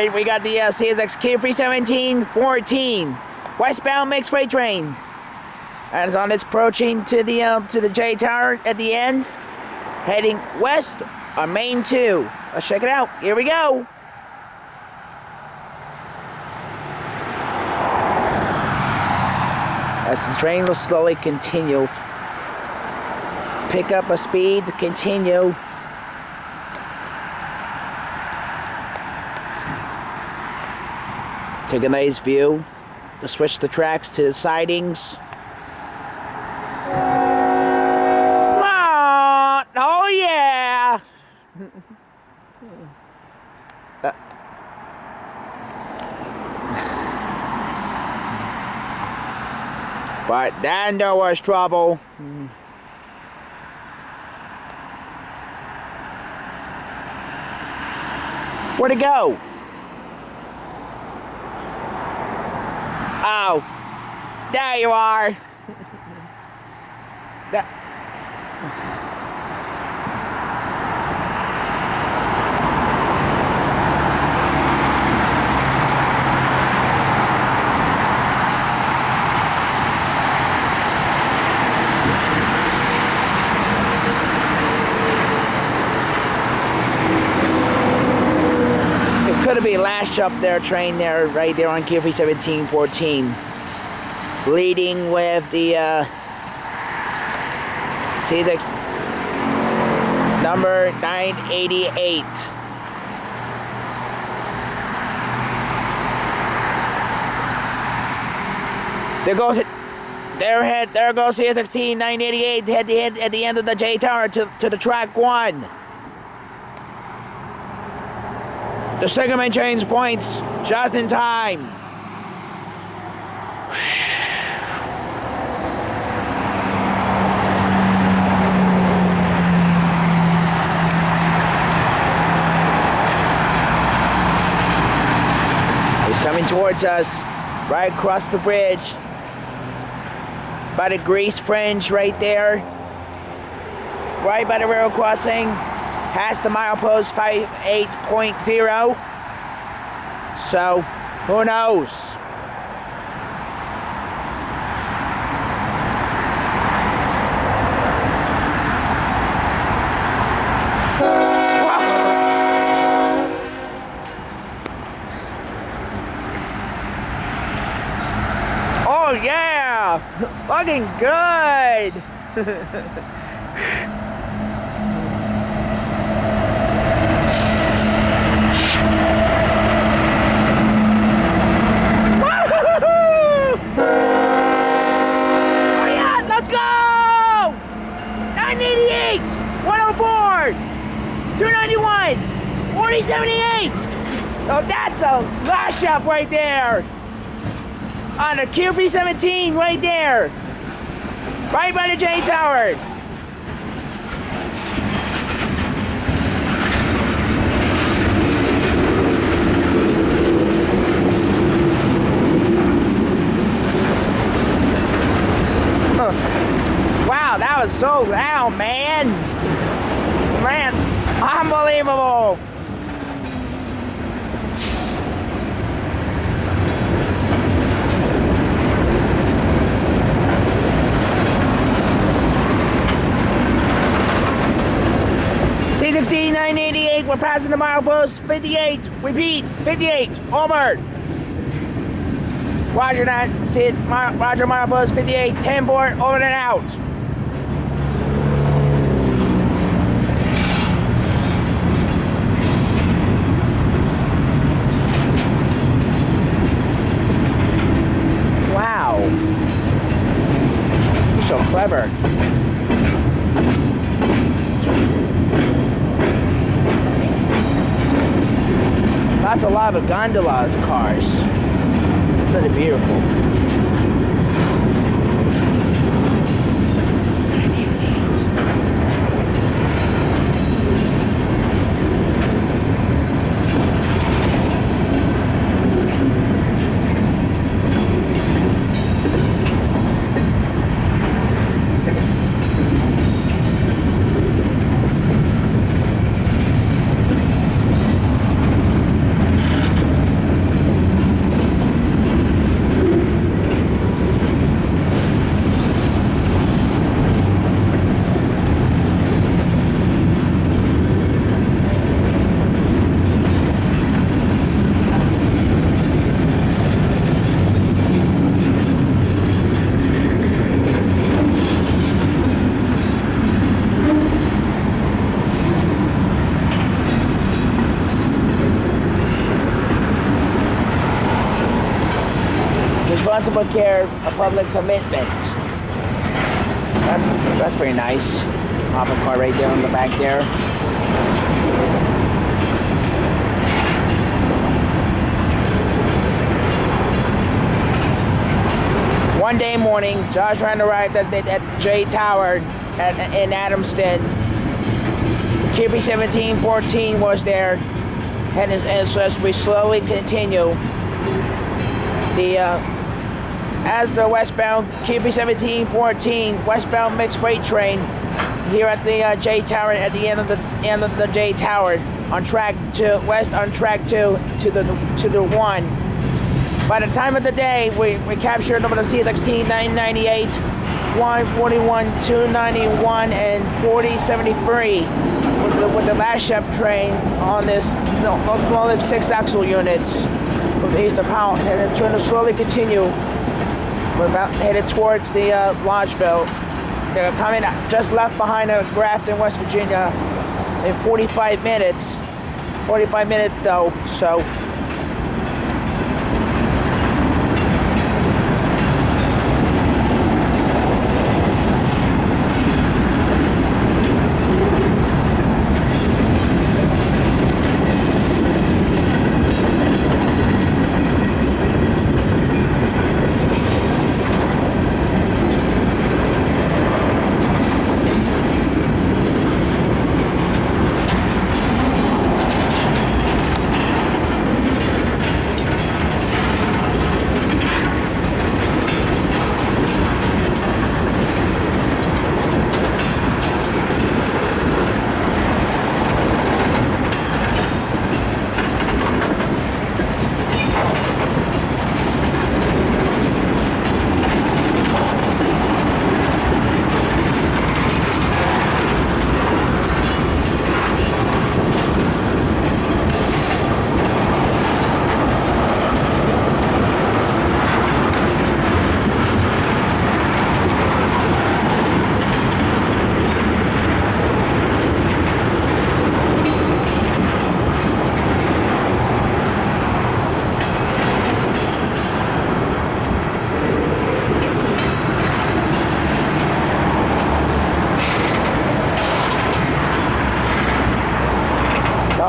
Alright, we got the CSX q317-14 westbound mixed freight train. And it's on its approaching to the J Tower at the end, heading west on Main 2. Let's check it out. Here we go. As the train will slowly continue. Pick up a speed to continue. Take a nice view to switch the tracks to the sidings. Oh yeah! But then there was trouble. Where'd it go? Oh, there you are. Could be lashup there, train there, right there on q317-14, leading with the CSX number 988. There goes it. There goes CSX 988 head at the end of the J Tower to the track 1. The segment change points just in time. He's coming towards us, right across the bridge, by the grease fringe right there, right by the railroad crossing. Past the milepost 58.0. So, who knows? Oh yeah! Looking good! $291, $40.78. So that's a lashup right there. On the q317 right there. Right by the J Tower. Wow, that was so loud, man. Man, unbelievable! C16 988, we're passing the milepost 58. Repeat, 58. Over. Roger that. Roger milepost 58. 10-4. Over and out. So clever. Lots of lava gondolas cars. Really beautiful. responsible care of public commitment. That's pretty nice. Hopper car right there in the back there. One day morning, Josh Ryan arrived at J Tower in Adamston. q317-14 was there, and so as we slowly continue, as the westbound q317-14 westbound mixed freight train here at the J Tower at the end of the J Tower on track 2 west on track 2 to the 1. By the time of the day, we captured over the C16 998, 141, 291, and 4073 with the lashup train on this locomotive 6-axle units with the east of power, and it's going to slowly continue. We're about headed towards the Lodgeville. They're coming just left behind Grafton, West Virginia, in 45 minutes. 45 minutes though, so.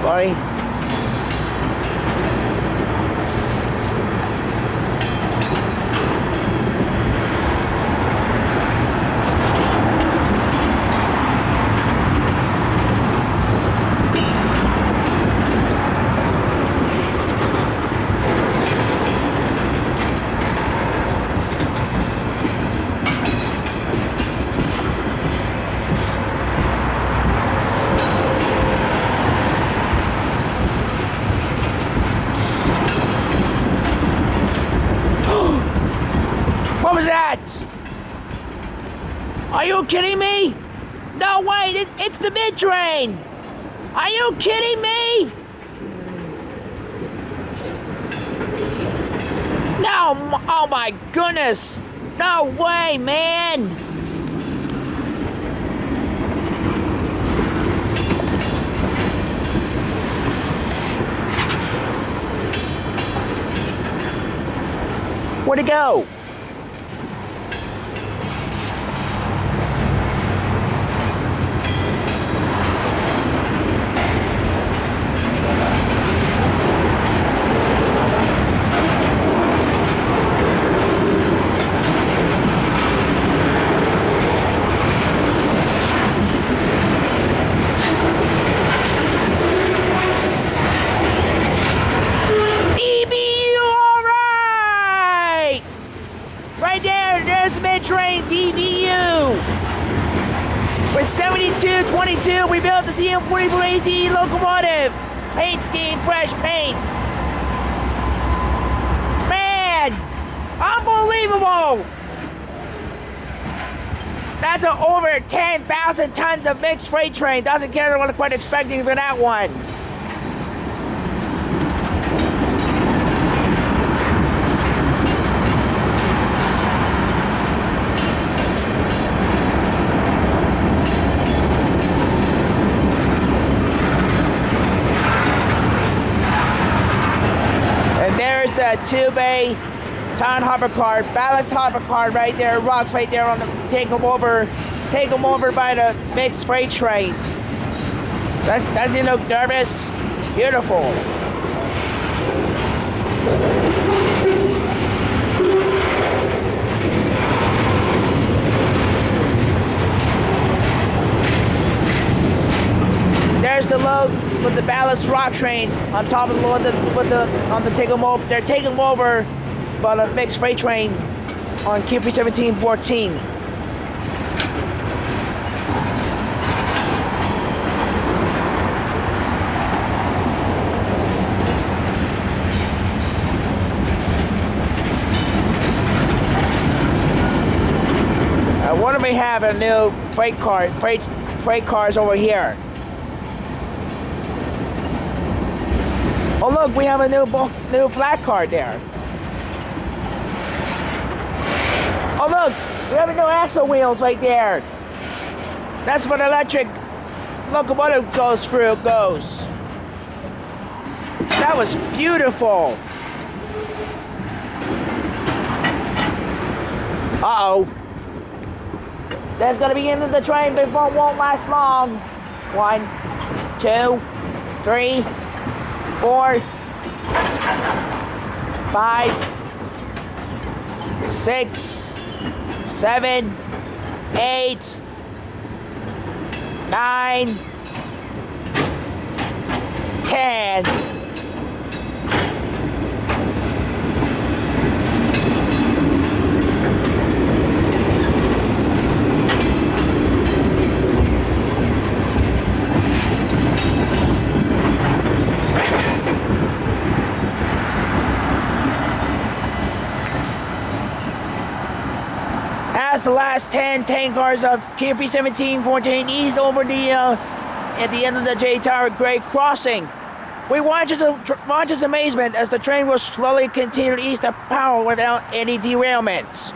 Buddy. What was that? Are you kidding me? No way, it's the mid train. Are you kidding me? No, oh my goodness. No way, man. Where'd it go? Train DBU. With 7222, we built the CM40-3 locomotive. Paint scheme, fresh paint. Man, unbelievable. That's over 10,000 tons of mixed freight train. Doesn't care what I'm quite expecting for that one. There's a 2-bay Town hover car, ballast hover car right there, rocks right there on the, take them over by the mixed freight train. Does he look nervous? Beautiful. There's the load with the ballast rock train on top of the load on the take them over. They're taking them over by the mixed freight train on q317-14. What do we have a new freight cars over here? Oh look, we have a new flat car there. Oh look, we have a new axle wheels right there. That's what electric locomotive goes. That was beautiful. Uh-oh. That's gonna be into the train, but it won't last long. 1, 2, 3, 4, 5, 6, 7, 8, 9, 10. As the last 10 cars of q317-14 eased over at the end of the J Tower grade crossing, we watched his amazement as the train was slowly continued east of power without any derailments.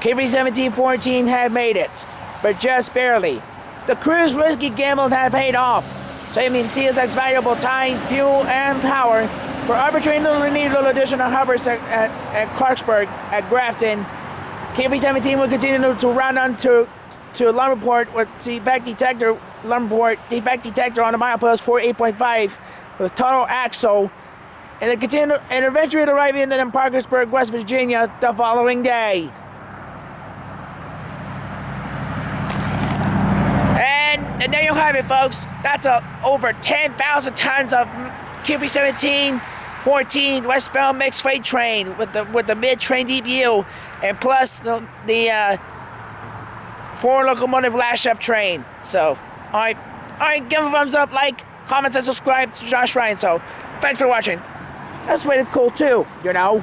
q317-14 had made it, but just barely. The crew's risky gamble had paid off, saving CSX valuable time, fuel, and power for arbitrarily little additional hovers at Parkersburg, at Grafton. q317 will continue to round on to Lumberport with defect detector on the milepost 48.5 with total axle, and eventually arriving in Parkersburg, West Virginia the following day. And there you have it, folks. That's over 10,000 tons of q317-14 westbound mixed freight train with the mid-train DPU, and plus the 4 locomotive lashup train. So, alright, give a thumbs up, like, comment, and subscribe to Josh Ryan. So, thanks for watching. That's really cool too, you know.